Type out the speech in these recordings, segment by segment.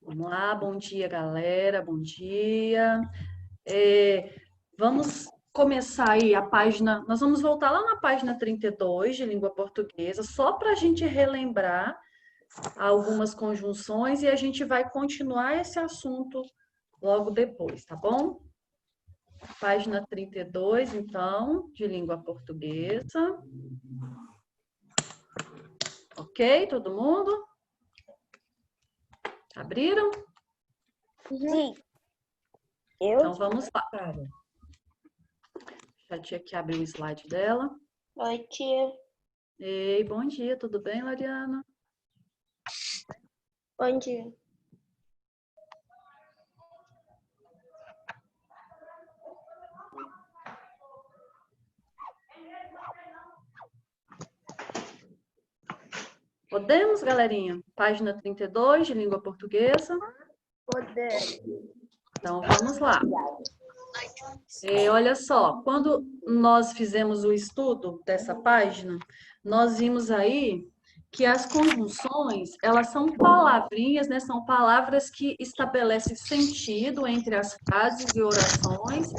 Vamos lá, bom dia, galera, bom dia. Vamos começar aí a página, nós vamos voltar lá na página 32 de língua portuguesa, só para a gente relembrar algumas conjunções e a gente vai continuar esse assunto logo depois, tá bom? Página 32, então, de língua portuguesa. Ok, todo mundo? Abriram? Sim. Então, vamos lá. Já tinha que abrir o slide dela. Oi, tia. Ei, bom dia, tudo bem, Lariana? Bom dia. Podemos, galerinha? Página 32, de língua portuguesa. Podemos. Então, vamos lá. Olha só, quando nós fizemos o estudo dessa página, nós vimos aí que as conjunções, elas são palavrinhas, né? São palavras que estabelecem sentido entre as frases e orações.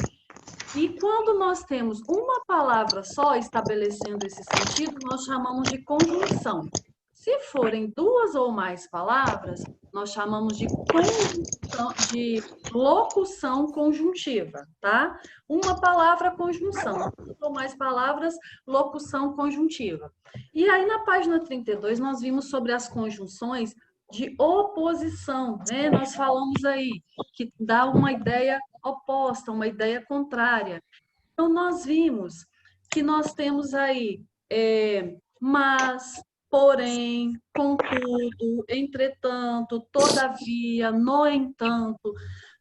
E quando nós temos uma palavra só estabelecendo esse sentido, nós chamamos de conjunção. Se forem duas ou mais palavras, nós chamamos de locução conjuntiva, tá? Uma palavra, conjunção. Duas ou mais palavras, locução conjuntiva. E aí, na página 32, nós vimos sobre as conjunções de oposição, né? Nós falamos aí que dá uma ideia oposta, uma ideia contrária. Então, nós vimos que nós temos aí mas, porém, contudo, entretanto, todavia, no entanto.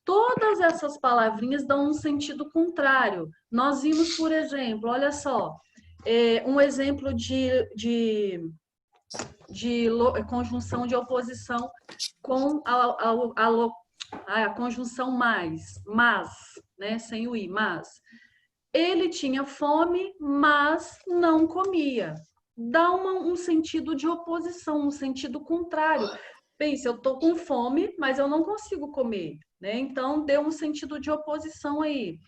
Todas essas palavrinhas dão um sentido contrário. Nós vimos, por exemplo, olha só, um exemplo de conjunção de oposição com a conjunção mas, né, sem o i, mas. Ele tinha fome, mas não comia. Dá um sentido de oposição, um sentido contrário. Pense, eu estou com fome, mas eu não consigo comer, né? Então, deu um sentido de oposição aí.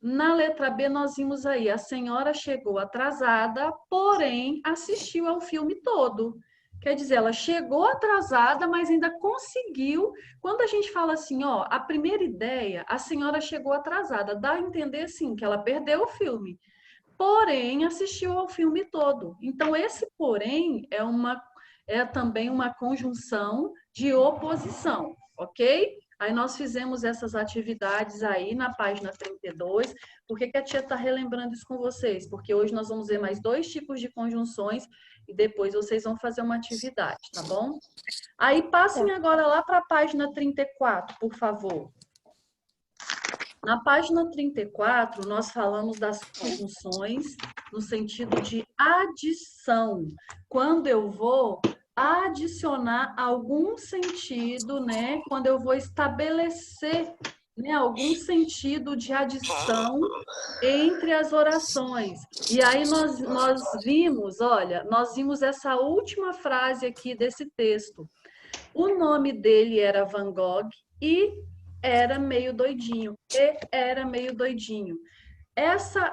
Na letra B, nós vimos aí, a senhora chegou atrasada, porém assistiu ao filme todo. Quer dizer, ela chegou atrasada, mas ainda conseguiu. Quando a gente fala assim, ó, a primeira ideia, a senhora chegou atrasada, dá a entender assim que ela perdeu o filme. Porém, assistiu ao filme todo. Então, esse porém é também uma conjunção de oposição, ok? Aí nós fizemos essas atividades aí na página 32. Por que a tia está relembrando isso com vocês? Porque hoje nós vamos ver mais dois tipos de conjunções e depois vocês vão fazer uma atividade, tá bom? Aí passem agora lá para a página 34, por favor. Na página 34, nós falamos das conjunções no sentido de adição. Quando eu vou adicionar algum sentido, né? Quando eu vou estabelecer, né, algum sentido de adição entre as orações. E aí nós vimos, olha, nós vimos essa última frase aqui desse texto. O nome dele era Van Gogh e era meio doidinho.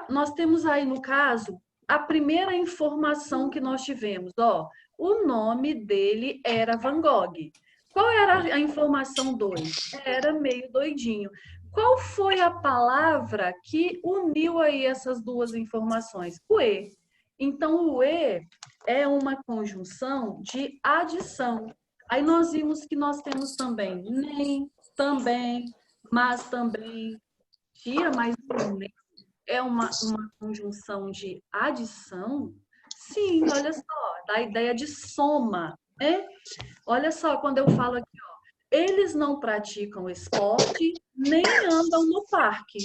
Nós temos aí, no caso, a primeira informação que nós tivemos, ó, o nome dele era Van Gogh. Qual era a informação 2? Era meio doidinho. Qual foi a palavra que uniu aí essas duas informações? O e. Então, o e é uma conjunção de adição. Aí nós vimos que nós temos também nem, também, mas também. Tia, mas nem é uma conjunção de adição? Sim, olha só, dá a ideia de soma, né? Olha só, quando eu falo aqui, ó, eles não praticam esporte nem andam no parque.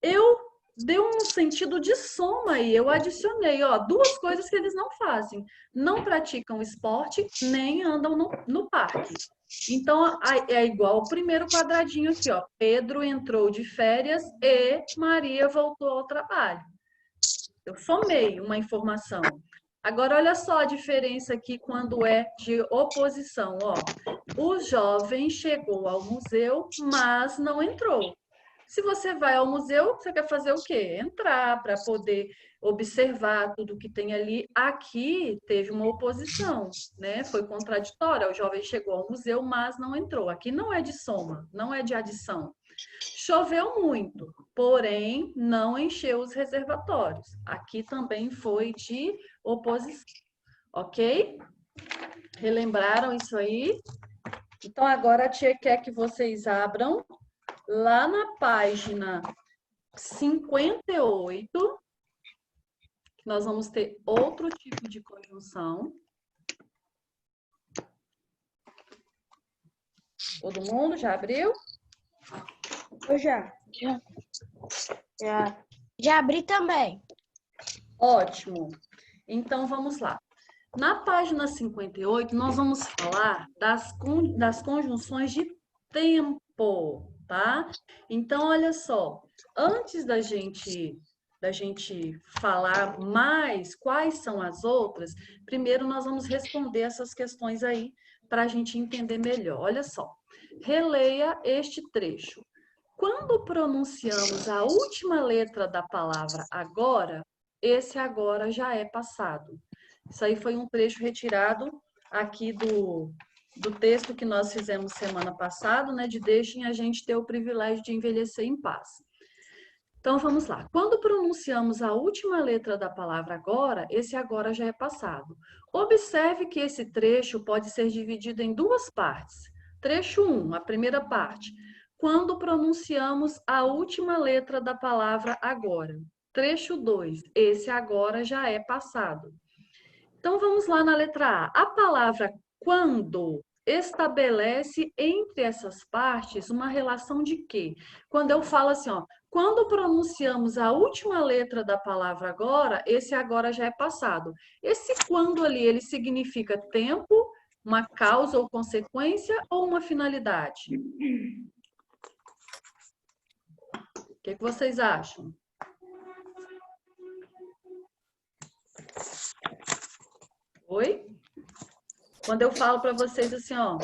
Eu dei um sentido de soma aí, eu adicionei, ó, duas coisas que eles não fazem. Não praticam esporte, nem andam no parque. Então, é igual o primeiro quadradinho aqui, ó. Pedro entrou de férias e Maria voltou ao trabalho. Eu somei uma informação. Agora, olha só a diferença aqui quando é de oposição, ó. O jovem chegou ao museu, mas não entrou. Se você vai ao museu, você quer fazer o quê? Entrar para poder observar tudo que tem ali. Aqui teve uma oposição, né? Foi contraditória. O jovem chegou ao museu, mas não entrou. Aqui não é de soma, não é de adição. Choveu muito, porém não encheu os reservatórios. Aqui também foi de oposição, ok? Relembraram isso aí? Então agora a tia quer que vocês abram lá na página 58, nós vamos ter outro tipo de conjunção. Todo mundo já abriu? Eu já. Já abri também. Ótimo. Então vamos lá. Na página 58, nós vamos falar das conjunções de tempo, tá? Então, olha só, antes da gente falar mais quais são as outras, primeiro nós vamos responder essas questões aí para a gente entender melhor. Olha só, releia este trecho. Quando pronunciamos a última letra da palavra agora, esse agora já é passado. Isso aí foi um trecho retirado aqui do texto que nós fizemos semana passada, né? De deixem a gente ter o privilégio de envelhecer em paz. Então, vamos lá. Quando pronunciamos a última letra da palavra agora, esse agora já é passado. Observe que esse trecho pode ser dividido em duas partes. Trecho 1, a primeira parte. Quando pronunciamos a última letra da palavra agora. Trecho 2, esse agora já é passado. Então, vamos lá na letra A. A palavra quando estabelece entre essas partes uma relação de quê? Quando eu falo assim, ó, quando pronunciamos a última letra da palavra agora, esse agora já é passado. Esse quando ali, ele significa tempo, uma causa ou consequência ou uma finalidade? O que vocês acham? Oi? Quando eu falo para vocês assim, ó,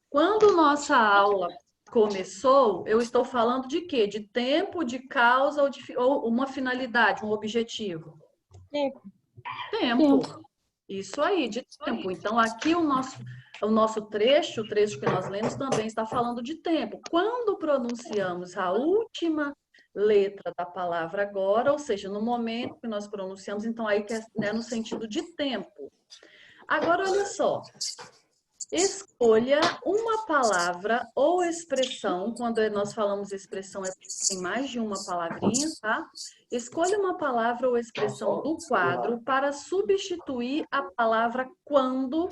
quando nossa aula começou, eu estou falando de quê? De tempo, de causa ou uma finalidade, um objetivo? Tempo. Tempo. Isso aí, de tempo. Então, aqui o nosso trecho, o trecho que nós lemos, também está falando de tempo. Quando pronunciamos a última letra da palavra agora, ou seja, no momento que nós pronunciamos, então aí que é, né, no sentido de tempo. Agora, olha só. Escolha uma palavra ou expressão, quando nós falamos expressão, tem mais de uma palavrinha, tá? Escolha uma palavra ou expressão do quadro para substituir a palavra quando,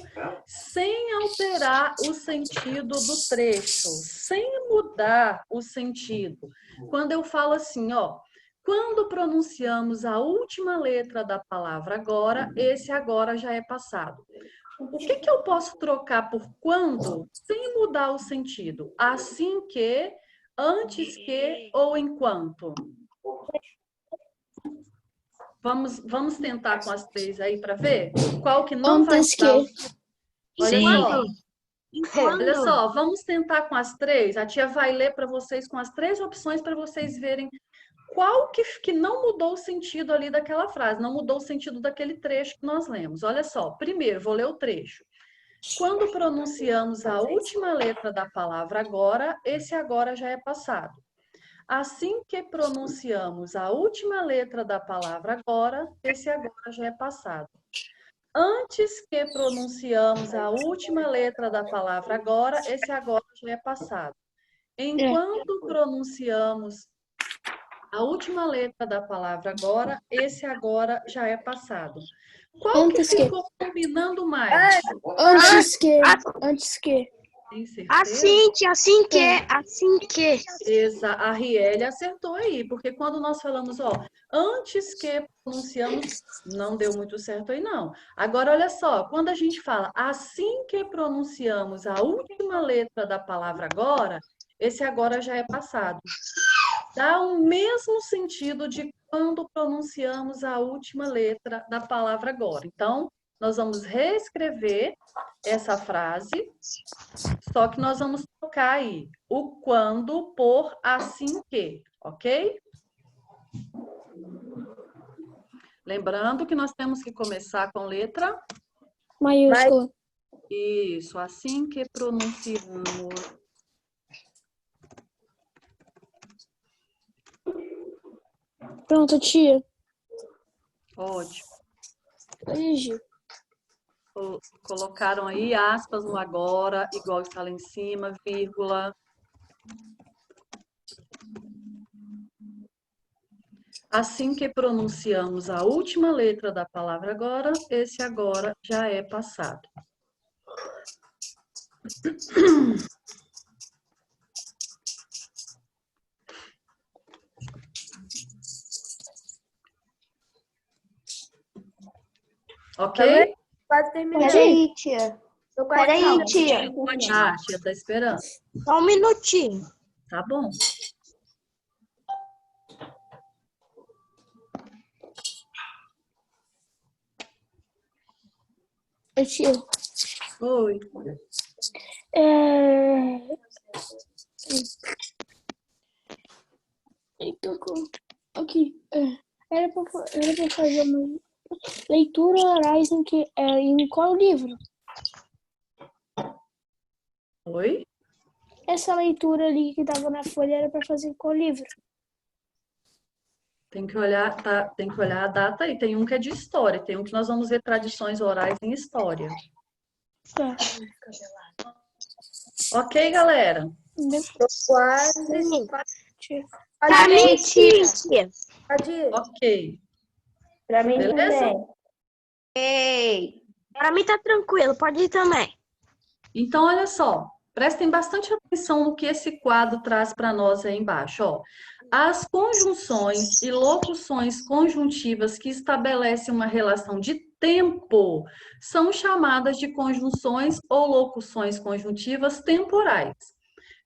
sem alterar o sentido do trecho, sem mudar o sentido. Quando eu falo assim, ó, quando pronunciamos a última letra da palavra agora, esse agora já é passado. O que eu posso trocar por quando sem mudar o sentido? Assim que, antes que ou enquanto? Vamos tentar com as três aí para ver qual que não vai mudar. Olha só. Olha só, vamos tentar com as três. A tia vai ler para vocês com as três opções para vocês verem qual que não mudou o sentido ali daquela frase, não mudou o sentido daquele trecho que nós lemos. Olha só, primeiro, vou ler o trecho. Quando pronunciamos a última letra da palavra agora, esse agora já é passado. Assim que pronunciamos a última letra da palavra agora, esse agora já é passado. Antes que pronunciamos a última letra da palavra agora, esse agora já é passado. Enquanto pronunciamos a última letra da palavra agora, esse agora já é passado. Qual que ficou combinando mais? Antes que. Tem certeza? Assim que. A Riele acertou aí, porque quando nós falamos, ó, antes que pronunciamos, não deu muito certo aí, não. Agora, olha só, quando a gente fala assim que pronunciamos a última letra da palavra agora, esse agora já é passado. Dá o mesmo sentido de quando pronunciamos a última letra da palavra agora. Então, nós vamos reescrever essa frase, só que nós vamos trocar aí o quando por assim que, ok? Lembrando que nós temos que começar com letra Maiúscula. isso, assim que pronunciamos. Pronto, tia. Ótimo. Corrigiu. Colocaram aí aspas no agora, igual está lá em cima, vírgula. Assim que pronunciamos a última letra da palavra agora, esse agora já é passado. Ok? Quase terminei. Peraí, tia. Peraí, tia. Ah, tia, tá esperando. Só um minutinho. Tá bom. Tia. Oi. Aqui. Era pra fazer uma leitura orais em qual livro? Oi? Essa leitura ali que tava na folha era pra fazer em qual livro? Tem que olhar, tá? Tem que olhar a data aí. Tem um que é de história, tem um que nós vamos ver tradições orais em história. Tá. Ok, galera? Tô quase. Pra mim, tia. Pode ir. Ok. Pra mim Beleza? também. Ei. Pra mim tá tranquilo, pode ir também. Então, olha só. Prestem bastante atenção no que esse quadro traz para nós aí embaixo, ó. As conjunções e locuções conjuntivas que estabelecem uma relação de tempo são chamadas de conjunções ou locuções conjuntivas temporais.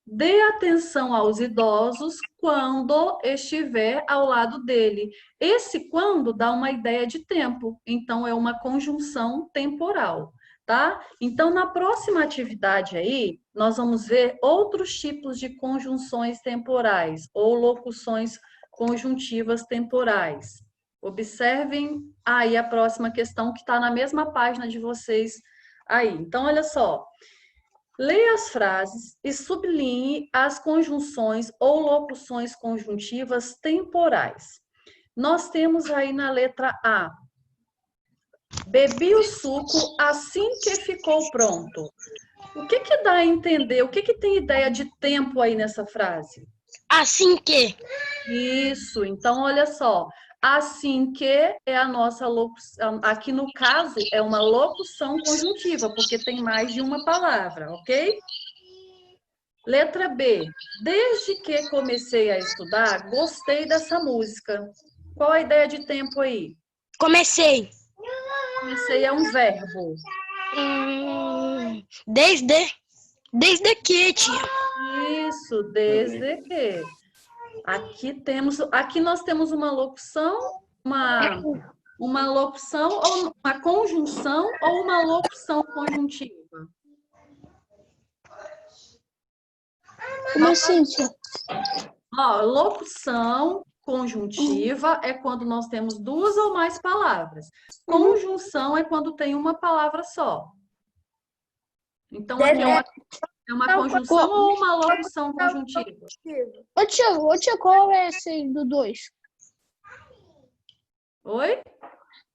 Dê atenção aos idosos quando estiver ao lado dele. Esse quando dá uma ideia de tempo, então é uma conjunção temporal, tá? Então, na próxima atividade aí, nós vamos ver outros tipos de conjunções temporais ou locuções conjuntivas temporais. Observem aí a próxima questão que está na mesma página de vocês aí. Então, olha só. Leia as frases e sublinhe as conjunções ou locuções conjuntivas temporais. Nós temos aí na letra A. Bebi o suco assim que ficou pronto. O que que dá a entender? O que que tem ideia de tempo aí nessa frase? Assim que. Isso, então olha só. Assim que é a nossa locução, aqui no caso é uma locução conjuntiva, porque tem mais de uma palavra, ok? Letra B. Desde que comecei a estudar, gostei dessa música. Qual a ideia de tempo aí? Comecei. Comecei é um verbo. Desde que, tia. Isso, desde que. Aqui nós temos uma locução, uma locução ou uma conjunção ou uma locução conjuntiva. Como assim, tia? Ó, locução conjuntiva é quando nós temos duas ou mais palavras. Conjunção é quando tem uma palavra só. Então, aqui é uma conjunção ou uma locução conjuntiva? Ô, tia, qual é esse aí do 2? Oi?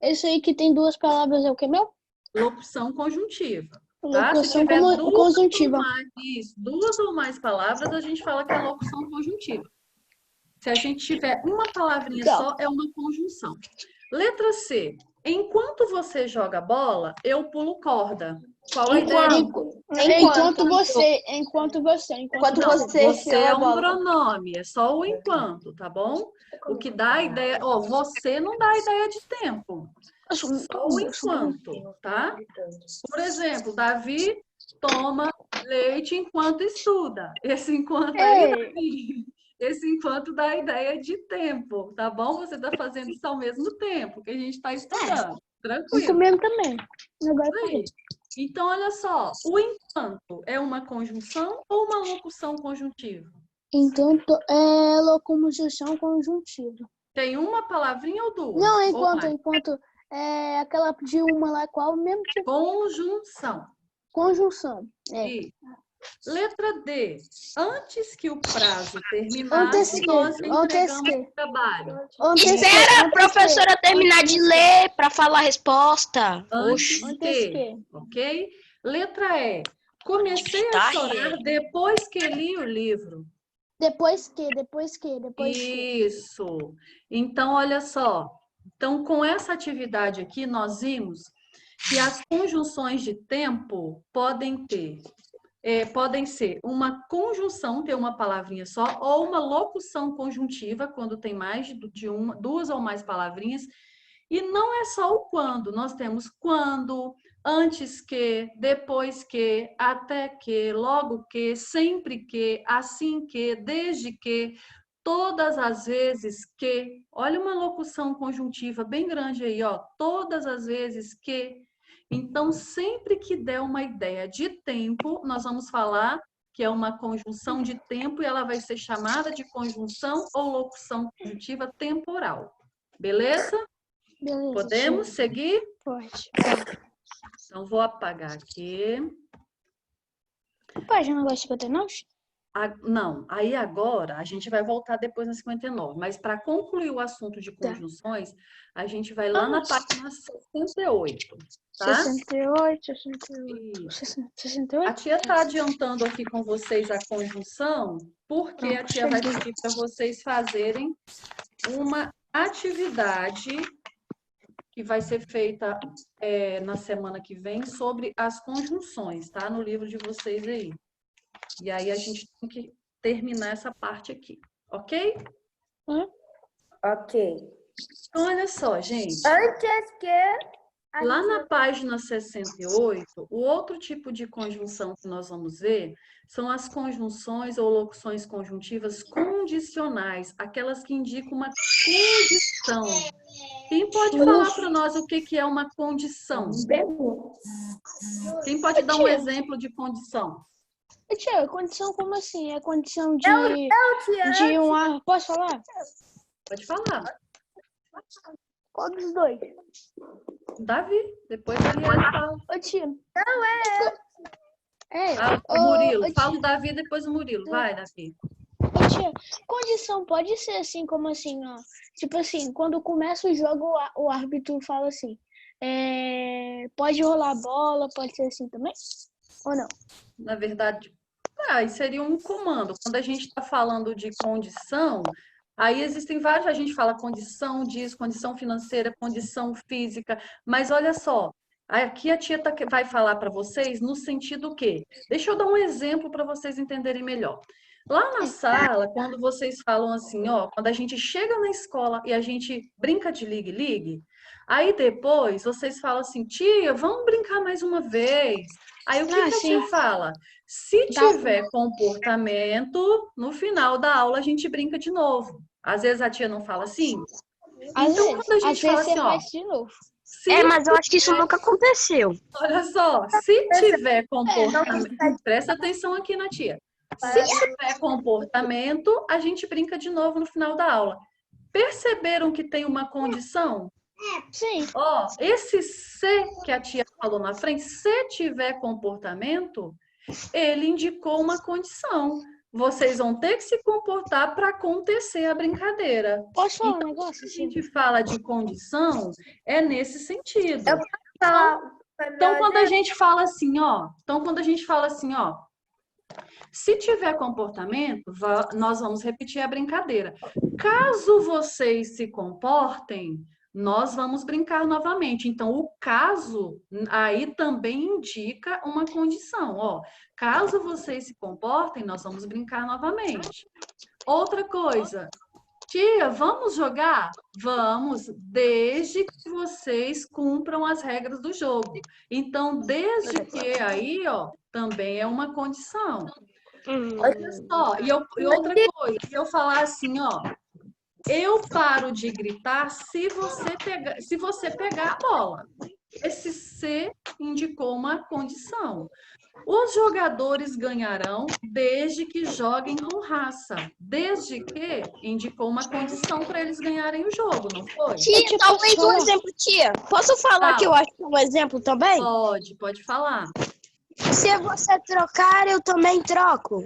Esse aí que tem duas palavras é o que mesmo? Locução conjuntiva. Tá? Se Locução tiver conjuntiva. duas ou mais palavras, a gente fala que é locução conjuntiva. Se a gente tiver uma palavrinha só, é uma conjunção. Letra C. Enquanto você joga bola, eu pulo corda. Qual a ideia? Enquanto você. Você é um pronome, é só o enquanto, tá bom? O que dá a ideia... Ó, você não dá a ideia de tempo. Só o enquanto, tá? Por exemplo, Davi toma leite enquanto estuda. Esse enquanto aí, Davi, esse enquanto dá a ideia de tempo, tá bom? Você está fazendo isso ao mesmo tempo que a gente está estudando. Tranquilo. Isso mesmo também. Agora Isso aí. Então, olha só. O enquanto é uma conjunção ou uma locução conjuntiva? então, é locomoção conjuntiva. Tem uma palavrinha ou duas? Não, Ou mais? enquanto é aquela de uma lá, qual mesmo tipo? Conjunção. Conjunção. É. E letra D. Antes que o prazo terminasse, Anteceder. nós entregamos Anteceder. o trabalho. Espera a professora terminar de ler para falar a resposta. Antes Oxi. que, ok? Letra E. Comecei a Tá, chorar depois que li o livro. Depois que. Isso. Então, olha só. Então, com essa atividade aqui, nós vimos que as conjunções de tempo podem ser uma conjunção, ter uma palavrinha só, ou uma locução conjuntiva, quando tem mais de uma, duas ou mais palavrinhas. E não é só o quando, nós temos quando, antes que, depois que, até que, logo que, sempre que, assim que, desde que, todas as vezes que. Olha uma locução conjuntiva bem grande aí, ó. Todas as vezes que. Então, sempre que der uma ideia de tempo, nós vamos falar que é uma conjunção de tempo e ela vai ser chamada de conjunção ou locução conjuntiva temporal. Beleza? Beleza. Podemos seguir? Pode. Então, vou apagar aqui. Página negócio 59? Não, aí agora a gente vai voltar depois na 59, mas para concluir o assunto de conjunções, a gente vai lá na página 68, tá? 68. Isso. 68? A tia está adiantando aqui com vocês a conjunção, porque a tia vai pedir para vocês fazerem uma atividade que vai ser feita na semana que vem sobre as conjunções, tá? No livro de vocês aí. E aí a gente tem que terminar essa parte aqui, ok? Ok. Então, olha só, gente. Antes que... Lá na página 68, o outro tipo de conjunção que nós vamos ver são as conjunções ou locuções conjuntivas condicionais, aquelas que indicam uma condição. Quem pode falar para nós o que é uma condição? Quem pode dar um exemplo de condição? Tia, condição como assim? É condição de uma... Posso falar? Pode falar. Qual dos dois? Davi, depois ele fala. Ô, tia. Não é. O Murilo. Fala o Davi, depois o Murilo. Vai, Davi. Ô, tia, condição pode ser assim, como assim, ó. Tipo assim, quando começa o jogo, o árbitro fala assim, pode rolar a bola, pode ser assim também? Ou não? Na verdade, isso seria um comando. Quando a gente está falando de condição, aí existem vários, a gente fala condição disso, condição financeira, condição física, mas olha só, aqui a tia vai falar para vocês no sentido que, deixa eu dar um exemplo para vocês entenderem melhor. Lá na sala, quando vocês falam assim, ó, quando a gente chega na escola e a gente brinca de ligue-ligue, aí depois vocês falam assim, tia, vamos brincar mais uma vez. Aí o que a tia fala? Se tiver comportamento, no final da aula a gente brinca de novo. Às vezes a tia não fala assim. Então, quando a gente fala assim, ó. De novo. Mas eu acho que isso nunca aconteceu. Olha só, se tiver comportamento, presta atenção aqui na tia. Se tiver comportamento, a gente brinca de novo no final da aula. Perceberam que tem uma condição? Sim. Ó, esse se que a tia falou na frente, se tiver comportamento, ele indicou uma condição. Vocês vão ter que se comportar para acontecer a brincadeira. Posso falar então, um negócio? Quando a gente fala de condição, é nesse sentido. Então, quando a gente fala assim, ó, se tiver comportamento, nós vamos repetir a brincadeira. Caso vocês se comportem, nós vamos brincar novamente. Então, o caso aí também indica uma condição. Ó, caso vocês se comportem, nós vamos brincar novamente. Outra coisa, tia, vamos jogar? Vamos, desde que vocês cumpram as regras do jogo. Então, desde que aí, ó, também é uma condição. Olha só, e outra coisa, se eu falar assim, ó, eu paro de gritar se você pegar a bola. Esse se indicou uma condição. Os jogadores ganharão desde que joguem com raça. Desde que indicou uma condição para eles ganharem o jogo, não foi? Tia, talvez um exemplo, tia. Posso falar que eu acho que é um exemplo também? Pode falar. Se você trocar, eu também troco.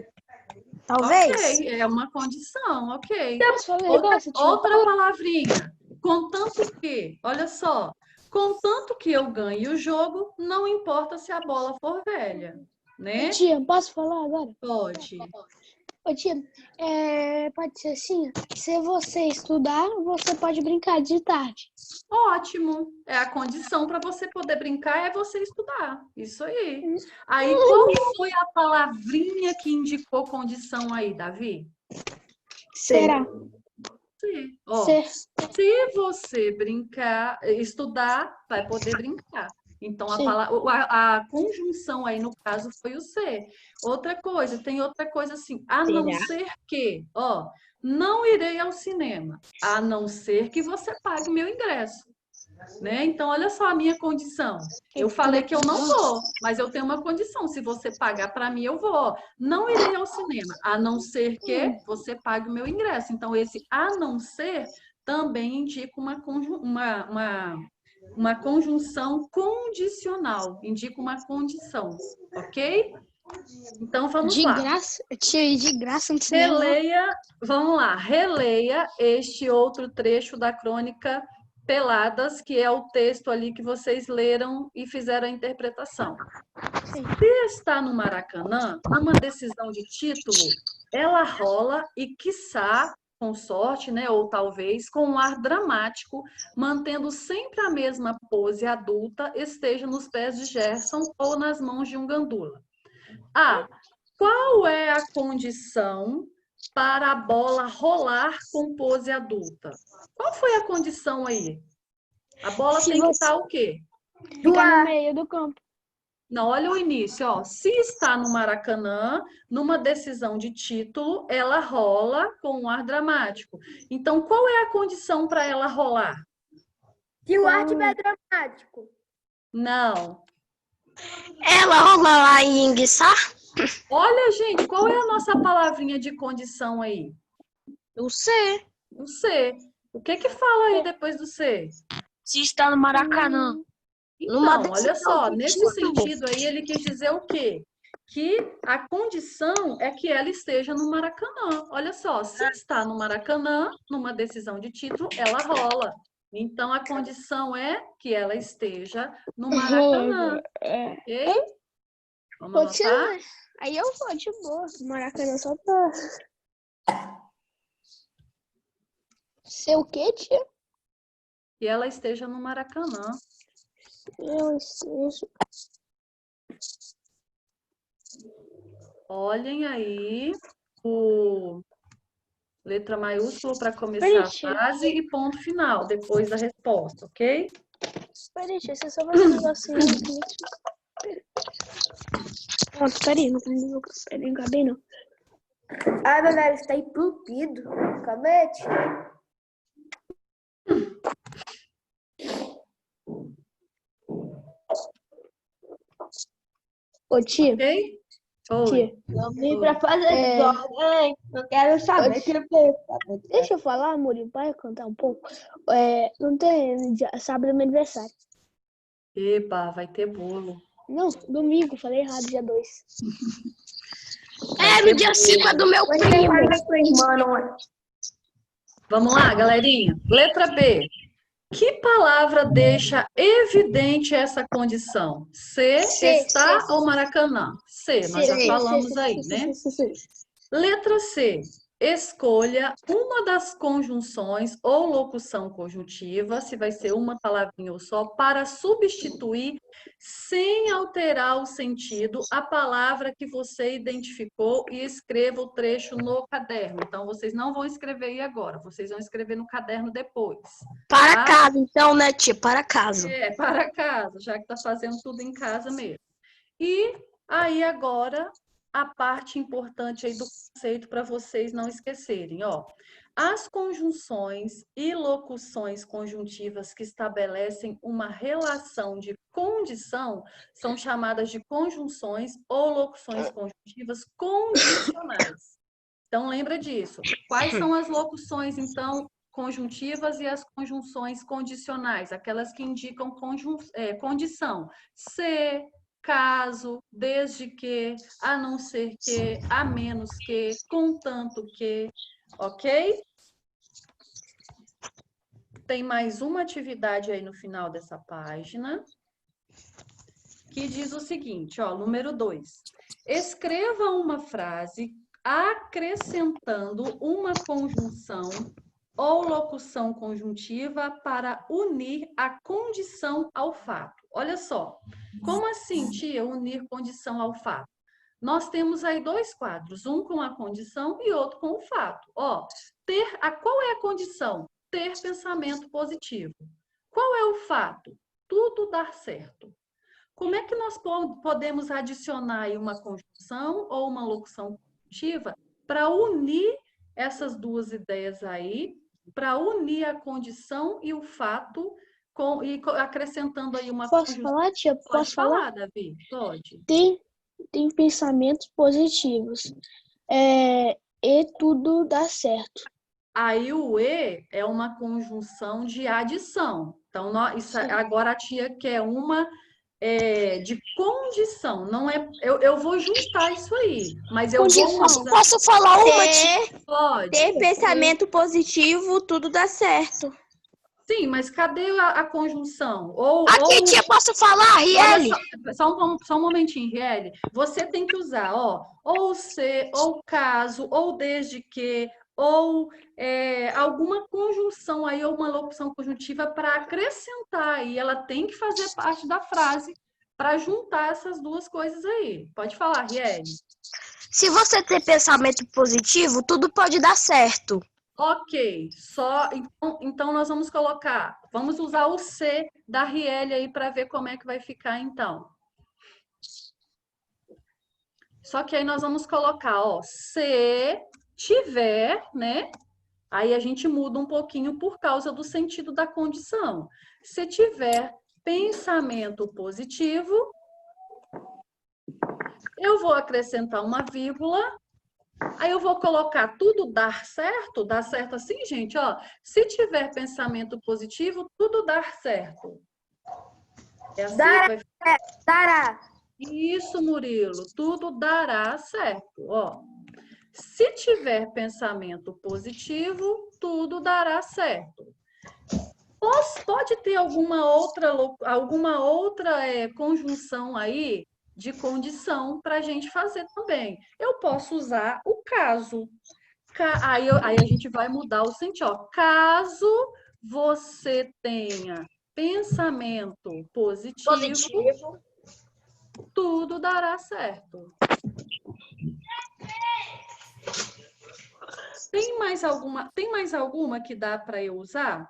Talvez. Ok, é uma condição, ok. Posso falar um negócio, tia? Outra palavrinha. Contanto que, olha só, contanto que eu ganhe o jogo, não importa se a bola for velha, né? Tia, posso falar agora? Pode. Ô, tia, pode ser assim, se você estudar, você pode brincar de tarde. Ótimo. É a condição para você poder brincar é você estudar. Isso aí. Aí, qual foi a palavrinha que indicou condição aí, Davi? Será? Sim. Ó, Ser. se você estudar, vai poder brincar. Então, Sim. a conjunção aí, no caso, foi o ser. Tem outra coisa assim, a não ser que, ó, não irei ao cinema, a não ser que você pague meu ingresso. Né? Então, olha só a minha condição. Eu falei que eu não vou, mas eu tenho uma condição. Se você pagar para mim, eu vou. Não irei ao cinema, a não ser que você pague o meu ingresso. Então, esse a não ser também indica uma conjunção condicional. Indica uma condição, ok? Então, vamos lá. De graça no cinema. Vamos lá. Releia este outro trecho da crônica Peladas, que é o texto ali que vocês leram e fizeram a interpretação. Se está no Maracanã, numa decisão de título, ela rola e, quiçá, com sorte, né, ou talvez, com um ar dramático, mantendo sempre a mesma pose adulta, esteja nos pés de Gerson ou nas mãos de um gandula. Qual é a condição para a bola rolar com pose adulta? Qual foi a condição aí? A bola tem que estar o quê? Ficar no meio do campo. Não, olha o início, ó. Se está no Maracanã, numa decisão de título, ela rola com um ar dramático. Então, qual é a condição para ela rolar? Se o ar estiver dramático. Não. Ela rola lá em enguiçar? Olha, gente, qual é a nossa palavrinha de condição aí? O C. O C. O que que fala aí depois do C? Se está no Maracanã. Então, olha só, nesse sentido aí, ele quis dizer o quê? Que a condição é que ela esteja no Maracanã. Olha só, se está no Maracanã, numa decisão de título, ela rola. Então, a condição é que ela esteja no Maracanã. Ok? Vamos anotar? Aí eu vou de boa. Maracanã só pra... Ser o quê, tia? Que ela esteja no Maracanã. Eu esteja... Olhem aí o letra maiúscula para começar a frase e ponto final, depois da resposta, ok? Peraí, tia, você só vai fazer um negocinho aqui. Pronto, peraí, não acabei não. Ai, meu nariz está entupido. Cabete. Ô, tia. Ok? Oi. Tia. Eu vim pra fazer droga, hein? Eu quero saber. Deixa eu falar, Amorim, vai cantar um pouco. Não tem sábado é meu aniversário. Eba, vai ter bolo. Não, domingo, falei errado, dia 2. No dia 5 é do meu primo. Vamos lá, galerinha. Letra B. Que palavra deixa evidente essa condição? C, está ou Maracanã? C, nós já falamos aí, né? Letra C. Escolha uma das conjunções ou locução conjuntiva, se vai ser uma palavrinha ou só, para substituir, sem alterar o sentido, a palavra que você identificou e escreva o trecho no caderno. Então, vocês não vão escrever aí agora, vocês vão escrever no caderno depois. Para casa, então, né, tia? Para casa. Para casa, já que está fazendo tudo em casa mesmo. E aí, agora, a parte importante aí do conceito para vocês não esquecerem, ó. As conjunções e locuções conjuntivas que estabelecem uma relação de condição são chamadas de conjunções ou locuções conjuntivas condicionais. Então, lembra disso. Quais são as locuções, então, conjuntivas e as conjunções condicionais? Aquelas que indicam condição. Se, caso, desde que, a não ser que, a menos que, contanto que, ok? Tem mais uma atividade aí no final dessa página, que diz o seguinte, ó, número 2. Escreva uma frase acrescentando uma conjunção ou locução conjuntiva para unir a condição ao fato. Olha só, como assim, tia, unir condição ao fato? Nós temos aí dois quadros, um com a condição e outro com o fato. Ó, qual é a condição? Ter pensamento positivo. Qual é o fato? Tudo dar certo. Como é que nós podemos adicionar aí uma conjunção ou uma locução conjuntiva para unir essas duas ideias aí, para unir a condição e o fato, acrescentando aí uma Posso conjunção? falar, tia? Pode Posso falar? falar, Davi? Pode. Tem pensamentos positivos. E tudo dá certo. Aí o E é uma conjunção de adição. Então, agora a tia quer uma de condição. Não é, eu vou juntar isso aí, mas eu vou usar. Posso falar uma, tia? Pode. Ter pensamento positivo, tudo dá certo. Sim, mas cadê a conjunção? Aqui, tia, posso falar, Riele? Só um momentinho, Riele. Você tem que usar, ó, ou se, ou caso, ou desde que, ou alguma conjunção aí, ou uma locução conjuntiva para acrescentar. E ela tem que fazer parte da frase para juntar essas duas coisas aí. Pode falar, Riele. Se você ter pensamento positivo, tudo pode dar certo. Ok, então nós vamos usar o C da Riele aí para ver como é que vai ficar então. Só que aí nós vamos colocar, ó, se tiver, né? Aí a gente muda um pouquinho por causa do sentido da condição. Se tiver pensamento positivo, eu vou acrescentar uma vírgula. Aí eu vou colocar tudo dar certo assim, gente, ó. Se tiver pensamento positivo, tudo dar certo. É assim? Dará. Isso, Murilo, tudo dará certo, ó. Se tiver pensamento positivo, tudo dará certo. Pode ter alguma outra conjunção aí de condição para a gente fazer também. Eu posso usar o caso. Aí a gente vai mudar o sentido. Ó. Caso você tenha pensamento positivo, tudo dará certo. Tem mais alguma que dá para eu usar?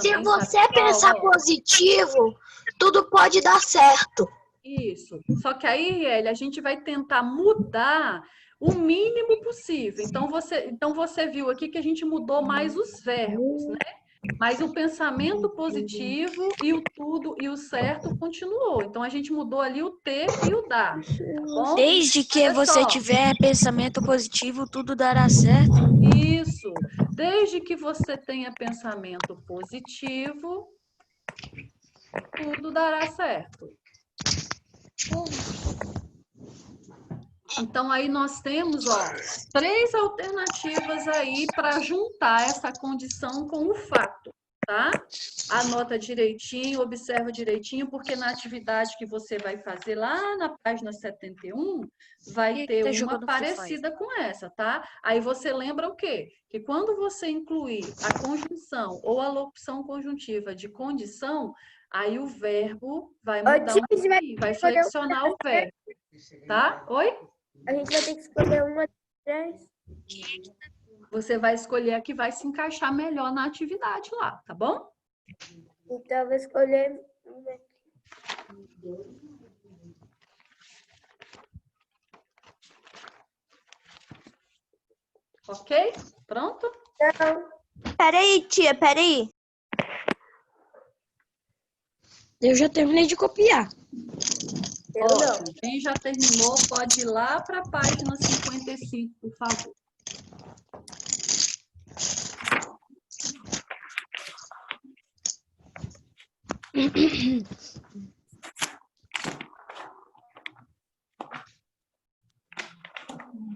Se você pensar positivo, tudo pode dar certo. Isso. Só que aí, Riele, a gente vai tentar mudar o mínimo possível. Então você viu aqui que a gente mudou mais os verbos, né? Mas o pensamento positivo e o tudo e o certo continuou. Então a gente mudou ali o ter e o dar. Tá bom? Desde que você tiver pensamento positivo, tudo dará certo. Isso. Desde que você tenha pensamento positivo, tudo dará certo. Então, aí nós temos, ó, 3 alternativas aí para juntar essa condição com o fato, tá? Anota direitinho, observa direitinho, porque na atividade que você vai fazer lá na página 71, vai ter uma parecida com essa, tá? Aí você lembra o quê? Que quando você incluir a conjunção ou a locução conjuntiva de condição, aí o verbo vai mudar um pouquinho, vai flexionar o verbo, tá? Oi? A gente vai ter que escolher uma das 3. Você vai escolher a que vai se encaixar melhor na atividade lá, tá bom? Então, eu vou escolher. Ok? Pronto? Peraí, tia, peraí. Eu já terminei de copiar. Eu não. Ótimo. Quem já terminou pode ir lá para a página 55, por favor.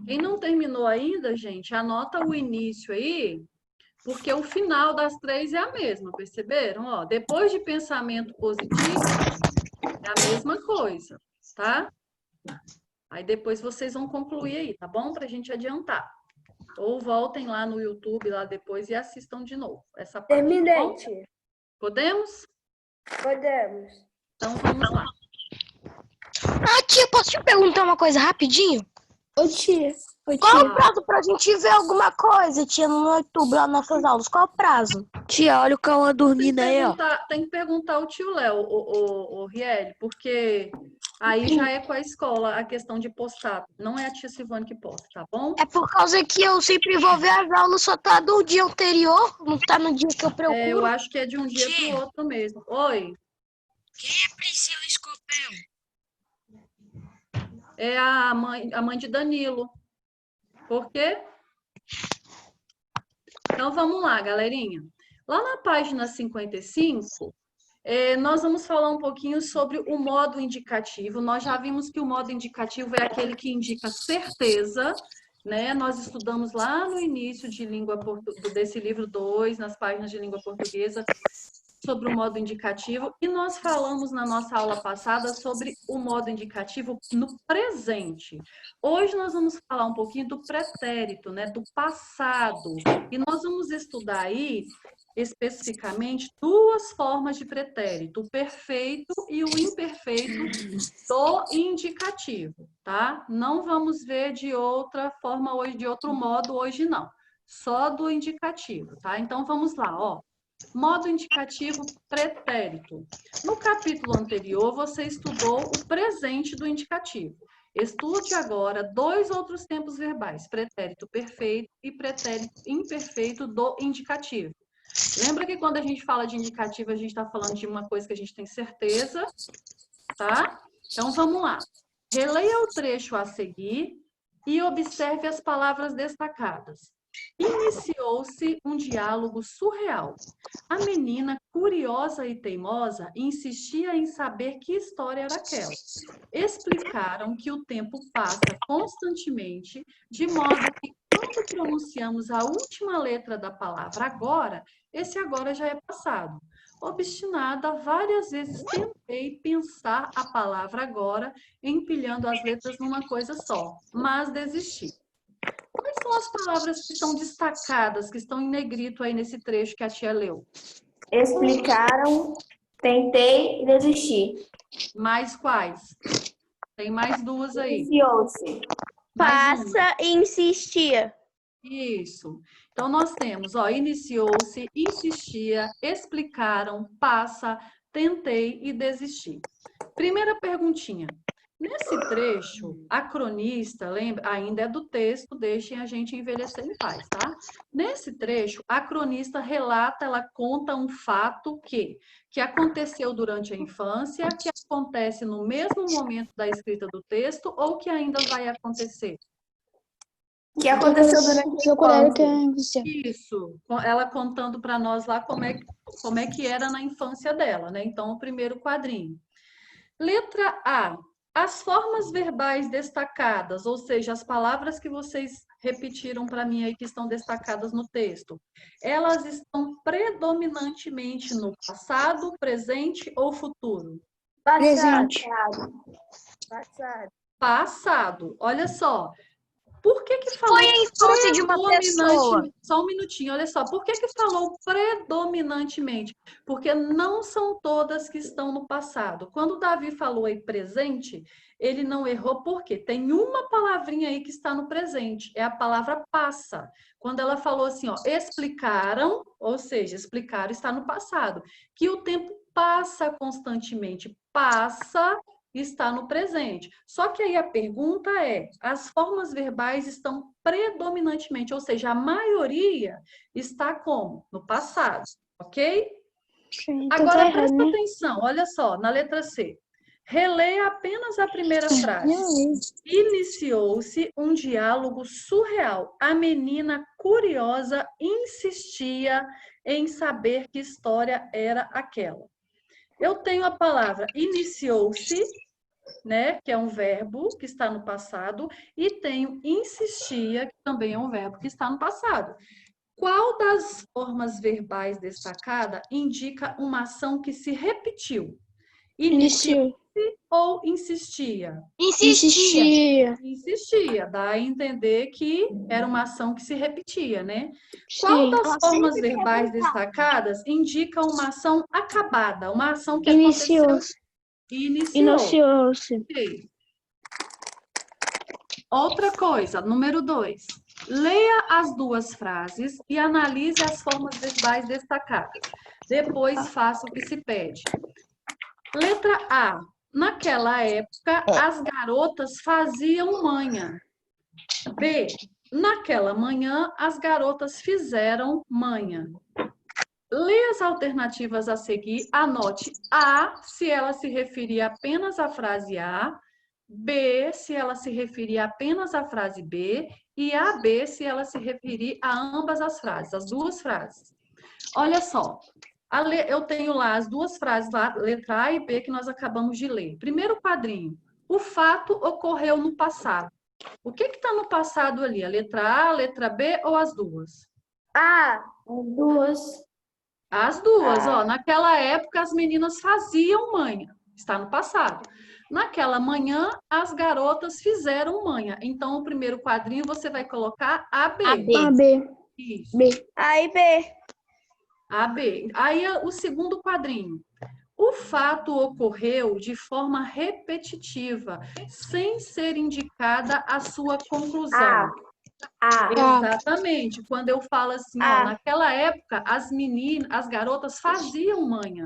Quem não terminou ainda, gente, anota o início aí, porque o final das 3 é a mesma, perceberam? Ó, depois de pensamento positivo, é a mesma coisa, tá? Aí depois vocês vão concluir aí, tá bom? Para a gente adiantar. Ou voltem lá no YouTube lá depois e assistam de novo essa parte. Tá Terminei, bom? tia. Podemos? Podemos. Então vamos lá. Ah, tia, posso te perguntar uma coisa rapidinho? Ô, tia. Qual é o prazo pra gente ver alguma coisa, tia, no YouTube, lá nas nossas aulas? Qual é o prazo? Tia, olha o Cauã dormindo aí, ó. Tem que perguntar ao tio Léo, o Riel, porque aí já é com a escola a questão de postar. Não é a tia Silvane que posta, tá bom? É por causa que eu sempre vou ver as aulas, só tá do dia anterior, não tá no dia que eu procuro. Eu acho que é de um dia para o outro mesmo. Oi? Quem é Priscila Escopel? É a mãe de Danilo. Por quê? Então vamos lá, galerinha. Lá na página 55, nós vamos falar um pouquinho sobre o modo indicativo. Nós já vimos que o modo indicativo é aquele que indica certeza, né? Nós estudamos lá no início desse livro 2, nas páginas de língua portuguesa, sobre o modo indicativo, e nós falamos na nossa aula passada sobre o modo indicativo no presente. Hoje nós vamos falar um pouquinho do pretérito, né, do passado, e nós vamos estudar aí especificamente 2 formas de pretérito, o perfeito e o imperfeito do indicativo, tá? Não vamos ver de outra forma hoje, de outro modo hoje não, só do indicativo, tá? Então vamos lá, ó. Modo indicativo pretérito. No capítulo anterior, você estudou o presente do indicativo. Estude agora 2 outros tempos verbais, pretérito perfeito e pretérito imperfeito do indicativo. Lembra que quando a gente fala de indicativo, a gente está falando de uma coisa que a gente tem certeza, tá? Então, vamos lá. Releia o trecho a seguir e observe as palavras destacadas. Iniciou-se um diálogo surreal. A menina, curiosa e teimosa, insistia em saber que história era aquela. Explicaram que o tempo passa constantemente, de modo que quando pronunciamos a última letra da palavra agora, esse agora já é passado. Obstinada, várias vezes tentei pensar a palavra agora, empilhando as letras numa coisa só, mas desisti. Quais são as palavras que estão destacadas, que estão em negrito aí nesse trecho que a tia leu? Explicaram, tentei e desisti. Mais quais? Tem mais 2 aí. Iniciou-se. Mais uma. Passa e insistia. Isso. Então, nós temos, ó, iniciou-se, insistia, explicaram, passa, tentei e desisti. Primeira perguntinha. Nesse trecho, a cronista, lembra, ainda é do texto, deixem a gente envelhecer em paz, tá? Nesse trecho, a cronista relata, ela conta um fato que aconteceu durante a infância, que acontece no mesmo momento da escrita do texto ou que ainda vai acontecer. Que aconteceu durante a infância. Isso, ela contando para nós lá como é que era na infância dela, né? Então, o primeiro quadrinho. Letra A. As formas verbais destacadas, ou seja, as palavras que vocês repetiram para mim aí que estão destacadas no texto, elas estão predominantemente no passado, presente ou futuro? Presente. Passado. Passado. Olha só. Por que falou Foi a infância de uma pessoa. Só um minutinho, olha só. Por que falou predominantemente? Porque não são todas que estão no passado. Quando o Davi falou aí presente, ele não errou porque tem uma palavrinha aí que está no presente. É a palavra passa. Quando ela falou assim, ó, explicaram, ou seja, explicaram está no passado. Que o tempo passa constantemente. Passa está no presente. Só que aí a pergunta é, as formas verbais estão predominantemente, ou seja, a maioria está como? No passado, ok? Sim, então Agora tá errado, presta né? atenção, olha só, na letra C. Releia apenas a primeira frase. Não, Iniciou-se um diálogo surreal. A menina curiosa insistia em saber que história era aquela. Eu tenho a palavra iniciou-se, né, que é um verbo que está no passado, e tenho insistia, que também é um verbo que está no passado. Qual das formas verbais destacada indica uma ação que se repetiu? Iniciou iniciou. ou insistia? Insistia. Insistia, dá a entender que era uma ação que se repetia, né? Qual Sim. das Ela formas sempre verbais perguntava. destacadas indica uma ação acabada, uma ação que Iniciou. aconteceu e iniciou? Iniciou-se. Ok. Outra coisa, número 2. Leia as duas frases e analise as formas verbais destacadas. Depois faça o que se pede. Letra A. Naquela época, as garotas faziam manha. B. Naquela manhã, as garotas fizeram manha. Leia as alternativas a seguir. Anote A, se ela se referir apenas à frase A. B, se ela se referir apenas à frase B. E AB, se ela se referir a ambas as frases, as duas frases. Olha só. Eu tenho lá as duas frases, lá, letra A e B, que nós acabamos de ler. Primeiro quadrinho. O fato ocorreu no passado. O que está no passado ali? A letra A, a letra B ou as duas? Ah, duas. As duas, ó. Naquela época, as meninas faziam manha. Está no passado. Naquela manhã, as garotas fizeram manha. Então, o primeiro quadrinho você vai colocar AB. A, B. Isso. B. Aí, B. AB. Aí, o segundo quadrinho. O fato ocorreu de forma repetitiva, sem ser indicada a sua conclusão. Exatamente. Quando eu falo assim, ó, naquela época, as garotas faziam manha.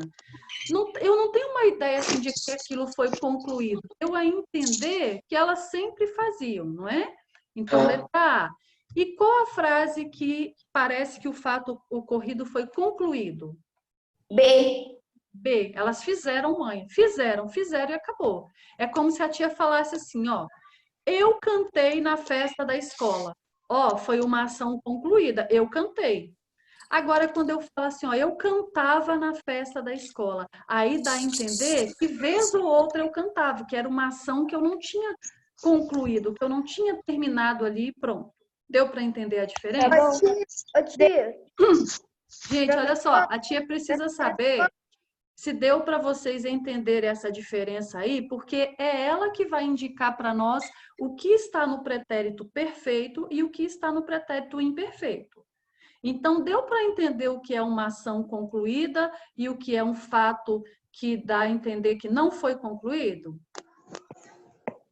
Eu não tenho uma ideia assim, de que aquilo foi concluído. Eu a entender que elas sempre faziam, não é? Então, letra A. E qual a frase que parece que o fato ocorrido foi concluído? B. B, elas fizeram manha. Fizeram e acabou. É como se a tia falasse assim, ó, eu cantei na festa da escola. Ó, foi uma ação concluída, eu cantei. Agora, quando eu falo assim, ó, eu cantava na festa da escola, aí dá a entender que vez ou outra eu cantava, que era uma ação que eu não tinha concluído, que eu não tinha terminado ali e pronto. Deu para entender a diferença? Ô, tia. Gente, olha só, a tia precisa saber se deu para vocês entenderem essa diferença aí, porque é ela que vai indicar para nós o que está no pretérito perfeito e o que está no pretérito imperfeito. Então, deu para entender o que é uma ação concluída e o que é um fato que dá a entender que não foi concluído?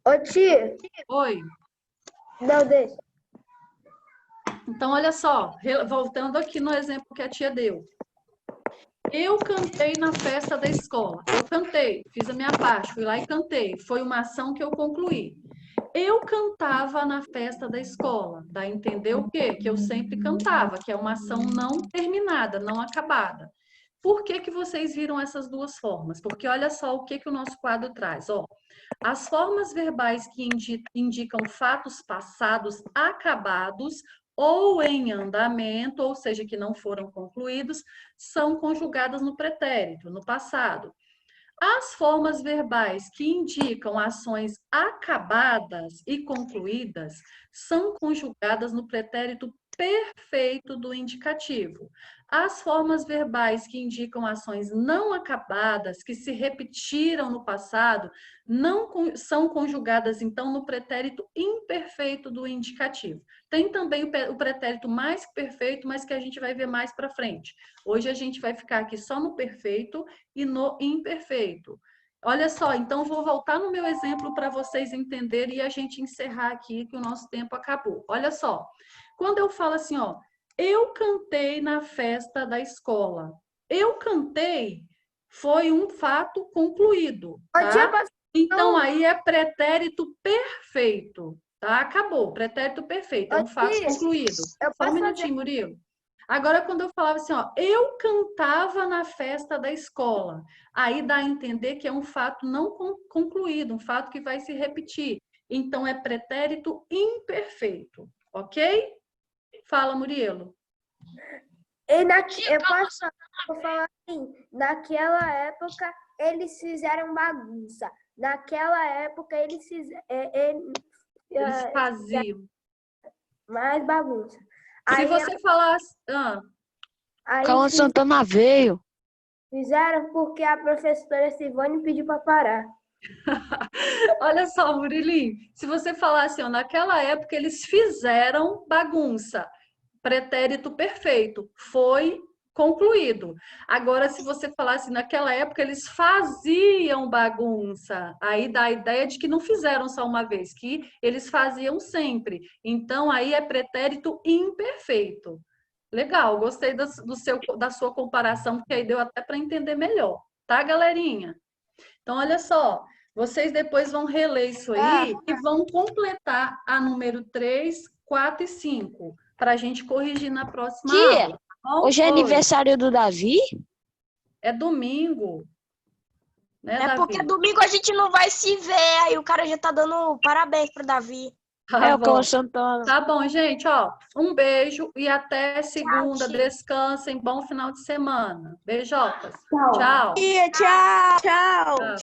Ô, tia. Oi. Não, deixa. Então, olha só, voltando aqui no exemplo que a tia deu. Eu cantei na festa da escola. Eu cantei, fiz a minha parte, fui lá e cantei. Foi uma ação que eu concluí. Eu cantava na festa da escola. Dá a entender o quê? Que eu sempre cantava, que é uma ação não terminada, não acabada. Por que que vocês viram essas duas formas? Porque olha só o que que o nosso quadro traz. Ó, as formas verbais que indicam fatos passados acabados ou em andamento, ou seja, que não foram concluídos, são conjugadas no pretérito, no passado. As formas verbais que indicam ações acabadas e concluídas são conjugadas no pretérito perfeito do indicativo. As formas verbais que indicam ações não acabadas, que se repetiram no passado, não são conjugadas, então, no pretérito imperfeito do indicativo. Tem também o pretérito mais perfeito, mas que a gente vai ver mais para frente. Hoje a gente vai ficar aqui só no perfeito e no imperfeito. Olha só, então vou voltar no meu exemplo para vocês entenderem e a gente encerrar aqui, que o nosso tempo acabou. Olha só, quando eu falo assim, ó, eu cantei na festa da escola. Eu cantei foi um fato concluído, Ô, tia, tá? posso Então, aí é pretérito perfeito, tá? Acabou, pretérito perfeito, é um fato Tia, concluído. eu Só um posso minutinho, Murilo. Agora, quando eu falava assim, ó, eu cantava na festa da escola, aí dá a entender que é um fato não concluído, um fato que vai se repetir. Então, é pretérito imperfeito, ok? Fala, Murilo. Eu posso falar assim, naquela época eles fizeram bagunça. Naquela época eles Eles faziam. mais bagunça. Se Aí, você falasse... aí Cauã Santana veio. fizeram porque a professora Silvane pediu para parar. Olha só, Murilinho, se você falasse, ó, naquela época eles fizeram bagunça, pretérito perfeito, foi concluído. Agora, se você falasse naquela época eles faziam bagunça, aí dá a ideia de que não fizeram só uma vez, que eles faziam sempre. Então, aí é pretérito imperfeito. Legal, gostei da sua comparação, porque aí deu até para entender melhor, tá, galerinha? Então, olha só, vocês depois vão reler isso aí e vão completar a número 3, 4 e 5, para a gente corrigir na próxima Tia, aula. Tá bom? hoje é Oi. aniversário do Davi? É domingo, né, É porque Davi? domingo a gente não vai se ver, aí o cara já tá dando parabéns pro Davi. Tá É o Cauã bom. Santana. Tá bom, gente, ó, um beijo e até segunda. tia. Descansem, bom final de semana. Beijocas. Tchau. Tchau. Tchau. Tchau.